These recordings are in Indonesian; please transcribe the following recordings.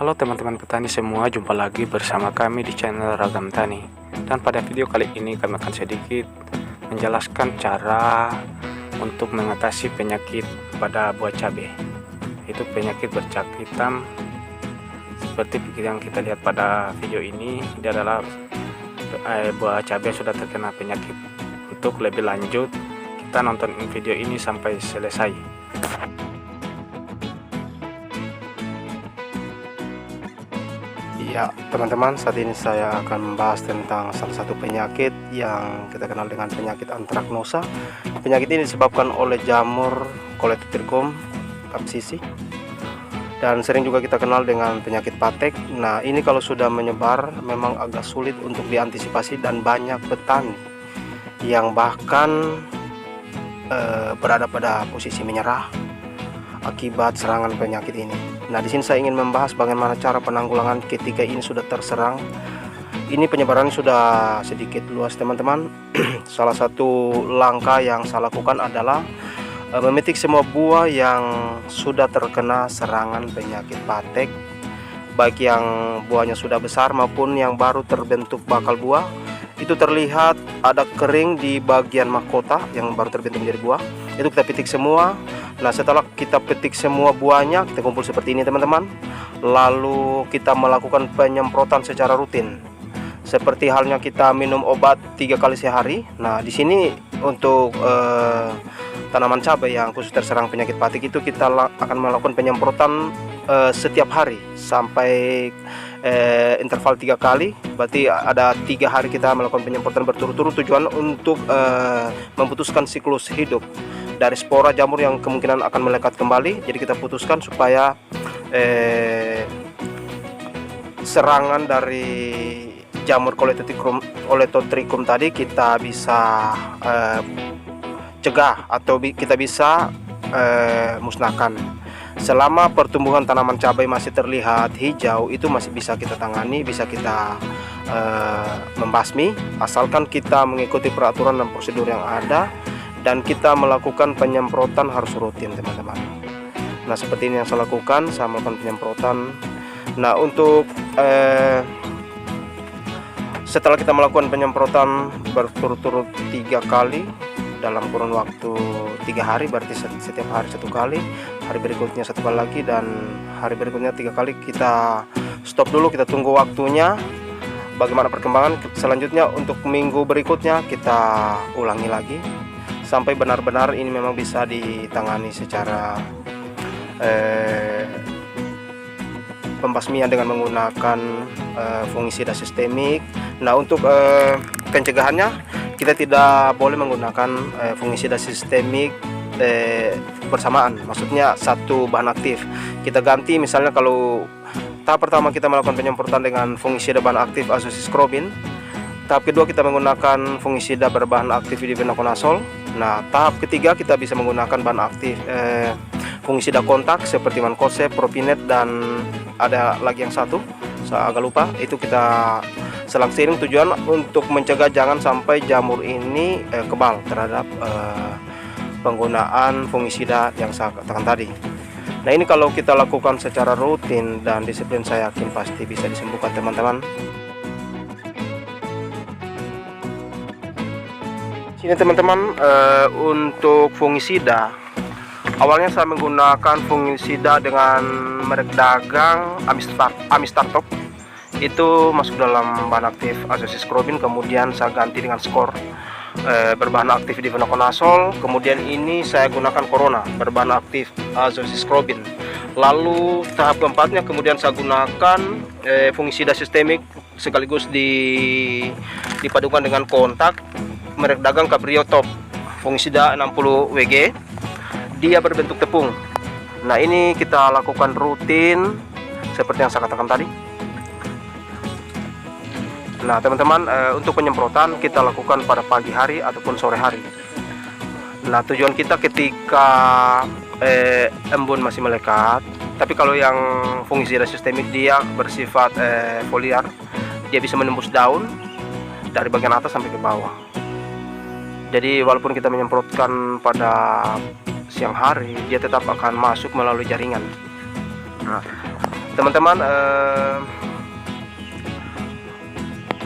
Halo teman-teman petani semua, jumpa lagi bersama kami di channel Ragam Tani. Dan pada video kali ini kami akan sedikit menjelaskan cara untuk mengatasi penyakit pada buah cabai. Itu penyakit bercak hitam seperti yang kita lihat pada video ini. Ini adalah buah cabai sudah terkena penyakit. Untuk lebih lanjut, kita nonton video ini sampai selesai. Ya teman-teman, saat ini saya akan membahas tentang salah satu penyakit yang kita kenal dengan penyakit antraknosa. Penyakit ini disebabkan oleh jamur Colletotrichum abscessi dan sering juga kita kenal dengan penyakit patek. Nah, ini kalau sudah menyebar memang agak sulit untuk diantisipasi dan banyak petani yang bahkan berada pada posisi menyerah akibat serangan penyakit ini. Nah, di sini saya ingin membahas bagaimana cara penanggulangan ketika ini sudah terserang. Ini penyebarannya sudah sedikit luas, teman-teman. Salah satu langkah yang saya lakukan adalah memetik semua buah yang sudah terkena serangan penyakit patek, baik yang buahnya sudah besar maupun yang baru terbentuk bakal buah. Itu terlihat ada kering di bagian mahkota yang baru terbentuk menjadi buah. Itu kita petik semua. Nah, setelah kita petik semua buahnya, kita kumpul seperti ini, teman-teman. Lalu kita melakukan penyemprotan secara rutin, seperti halnya kita minum obat 3 kali sehari. Nah, di sini untuk tanaman cabai yang khusus terserang penyakit patek itu kita akan melakukan penyemprotan setiap hari sampai interval 3 kali. Berarti ada 3 hari kita melakukan penyemprotan berturut-turut. Tujuan untuk memutuskan siklus hidup dari spora jamur yang kemungkinan akan melekat kembali. Jadi kita putuskan supaya serangan dari jamur Colletotrichum tadi kita bisa cegah atau kita bisa musnahkan. Selama pertumbuhan tanaman cabai masih terlihat hijau, itu masih bisa kita tangani, bisa kita membasmi, asalkan kita mengikuti peraturan dan prosedur yang ada dan kita melakukan penyemprotan harus rutin, teman-teman. Nah, seperti ini yang saya lakukan, saya melakukan penyemprotan. Nah, untuk setelah kita melakukan penyemprotan berturut-turut 3 kali dalam kurun waktu 3 hari, berarti setiap hari 1 kali, hari berikutnya 1 kali lagi, dan hari berikutnya 3 kali. Kita stop dulu, kita tunggu waktunya bagaimana perkembangan. Selanjutnya untuk minggu berikutnya kita ulangi lagi sampai benar-benar ini memang bisa ditangani secara pembasmian dengan menggunakan fungisida sistemik. Nah, untuk pencegahannya kita tidak boleh menggunakan fungisida sistemik bersamaan, maksudnya satu bahan aktif. Kita ganti, misalnya kalau tahap pertama kita melakukan penyemprotan dengan fungisida bahan aktif azoxystrobin, tahap kedua kita menggunakan fungisida berbahan aktif difenoconazole. Nah, tahap ketiga kita bisa menggunakan bahan aktif fungisida kontak seperti mancozeb, propinet, dan ada lagi yang satu saya agak lupa. Itu kita selang seiring, tujuan untuk mencegah jangan sampai jamur ini kebal terhadap penggunaan fungisida yang saya katakan tadi. Nah, ini kalau kita lakukan secara rutin dan disiplin, saya yakin pasti bisa disembuhkan, teman-teman. Sini, teman-teman, untuk fungisida, awalnya saya menggunakan fungisida dengan merek dagang Amistartop. Itu masuk dalam bahan aktif azoxystrobin, kemudian saya ganti dengan skor berbahan aktif difenoconazole. Kemudian ini saya gunakan Corona berbahan aktif azoxystrobin. Lalu tahap keempatnya kemudian saya gunakan fungisida sistemik sekaligus dipadukan dengan kontak merek dagang Cabrio Top, fungisida 60 WG. Dia berbentuk tepung. Nah, ini kita lakukan rutin seperti yang saya katakan tadi. Nah, teman-teman, untuk penyemprotan kita lakukan pada pagi hari ataupun sore hari. Nah, tujuan kita ketika embun masih melekat. Tapi kalau yang fungisida sistemik dia bersifat foliar, dia bisa menembus daun dari bagian atas sampai ke bawah. Jadi walaupun kita menyemprotkan pada siang hari, dia tetap akan masuk melalui jaringan. Nah, Teman-teman,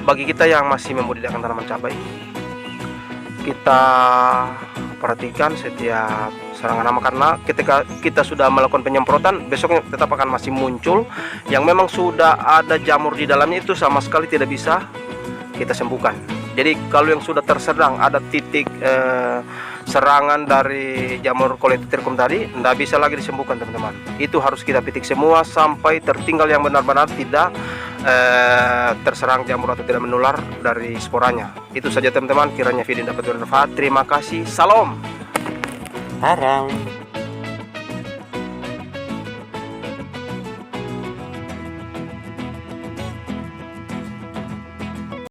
bagi kita yang masih membudidayakan tanaman cabai, kita perhatikan setiap serangan hama, karena ketika kita sudah melakukan penyemprotan, besoknya tetap akan masih muncul yang memang sudah ada jamur di dalamnya, itu sama sekali tidak bisa kita sembuhkan. Jadi kalau yang sudah terserang, ada titik serangan dari jamur Coledotericum tadi, tidak bisa lagi disembuhkan teman-teman. Itu harus kita petik semua sampai tertinggal yang benar-benar tidak terserang jamur atau tidak menular dari sporanya. Itu saja teman-teman, kiranya video dapat bermanfaat. Terima kasih, salam. Haram.